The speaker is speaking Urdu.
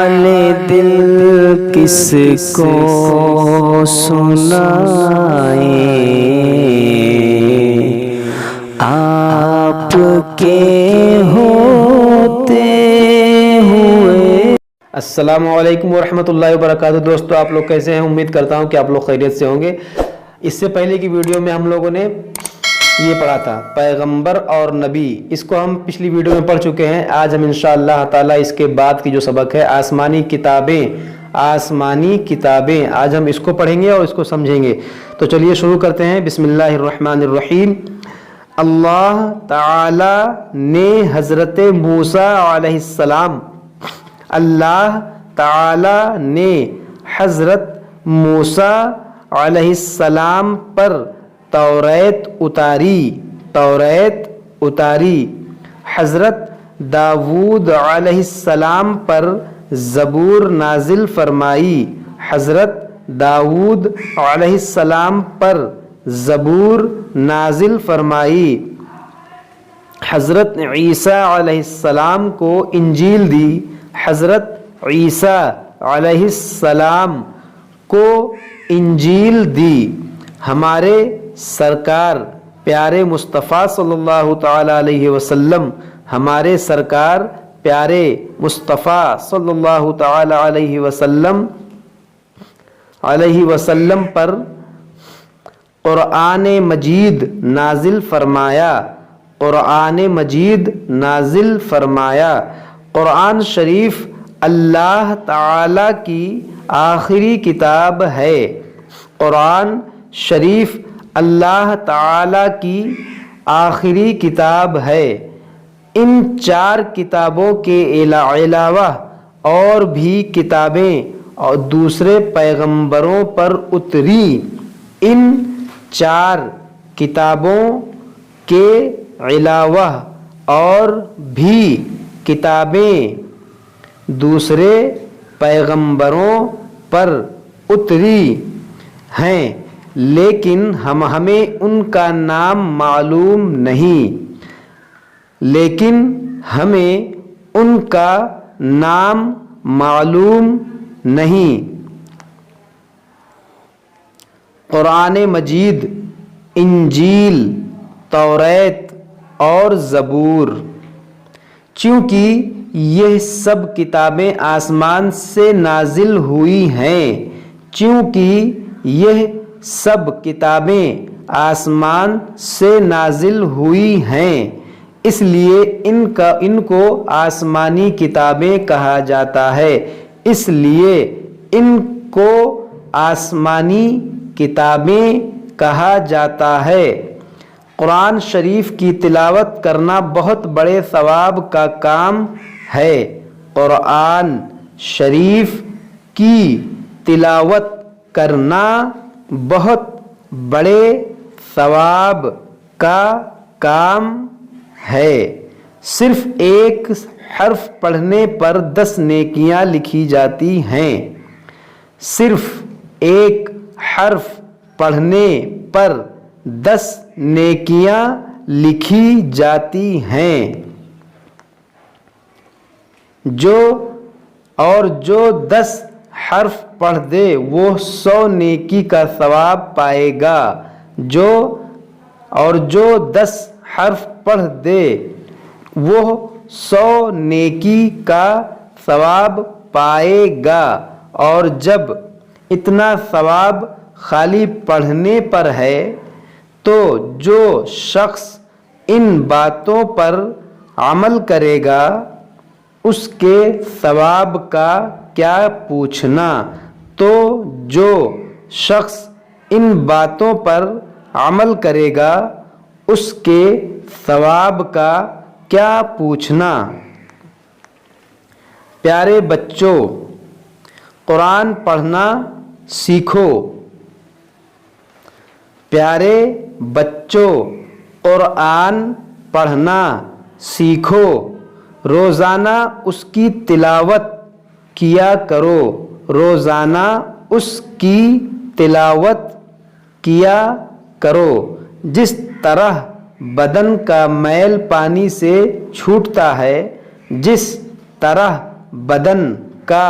حال دل کس کو سنائیں، آپ کے ہوتے ہوئے۔ السلام علیکم ورحمۃ اللہ وبرکاتہ۔ دوستو آپ لوگ کیسے ہیں؟ امید کرتا ہوں کہ آپ لوگ خیریت سے ہوں گے۔ اس سے پہلے کی ویڈیو میں ہم لوگوں نے یہ پڑھا تھا پیغمبر اور نبی، اس کو ہم پچھلی ویڈیو میں پڑھ چکے ہیں۔ آج ہم انشاءاللہ تعالی اس کے بعد کی جو سبق ہے آسمانی کتابیں آج ہم اس کو پڑھیں گے اور اس کو سمجھیں گے۔ تو چلیے شروع کرتے ہیں۔ بسم اللہ الرحمن الرحیم۔ اللہ تعالی نے حضرت موسیٰ علیہ السلام اللہ تعالی نے حضرت موسیٰ علیہ السلام پر توریت اتاری، حضرت داود علیہ السلام پر زبور نازل فرمائی، حضرت داود علیہ السلام پر زبور نازل فرمائی، حضرت عیسیٰ علیہ السلام کو انجیل دی، حضرت عیسیٰ علیہ السلام کو انجیل دی۔ ہمارے سرکار پیارے مصطفیٰ صلی اللہ تعالی علیہ وسلم، ہمارے سرکار پیارے مصطفیٰ صلی اللہ تعالی علیہ وسلم پر قرآن مجید نازل فرمایا۔ قرآن شریف اللہ تعالی کی آخری کتاب ہے۔ قرآن شریف اللہ تعالی کی آخری کتاب ہے۔ ان 4 کتابوں کے علاوہ اور بھی کتابیں اور دوسرے پیغمبروں پر اتری۔ ان 4 کتابوں کے علاوہ اور بھی کتابیں دوسرے پیغمبروں پر اتری ہیں، لیکن ہمیں ان کا نام معلوم نہیں۔ قرآن مجید، انجیل، توریت اور زبور، چونکہ یہ سب کتابیں آسمان سے نازل ہوئی ہیں، اس لیے ان کو آسمانی کتابیں کہا جاتا ہے۔ قرآن شریف کی تلاوت کرنا بہت بڑے ثواب کا کام ہے۔ قرآن شریف کی تلاوت کرنا بہت بڑے ثواب کا کام ہے۔ صرف ایک حرف پڑھنے پر 10 نیکیاں لکھی جاتی ہیں۔ صرف ایک حرف پڑھنے پر 10 نیکیاں لکھی جاتی ہیں۔ جو 10 حرف پڑھ دے وہ 100 نیکی کا ثواب پائے گا۔ جو 10 حرف پڑھ دے وہ 100 نیکی کا ثواب پائے گا۔ اور جب اتنا ثواب خالی پڑھنے پر ہے تو جو شخص ان باتوں پر عمل کرے گا اس کے ثواب کا کیا پوچھنا۔ تو جو شخص ان باتوں پر عمل کرے گا اس کے ثواب کا کیا پوچھنا۔ پیارے بچوں، قرآن پڑھنا سیکھو۔ پیارے بچوں، قرآن پڑھنا سیکھو۔ روزانہ اس کی تلاوت کیا کرو۔ روزانہ اس کی تلاوت کیا کرو۔ جس طرح بدن کا میل پانی سے چھوٹتا ہے، جس طرح بدن کا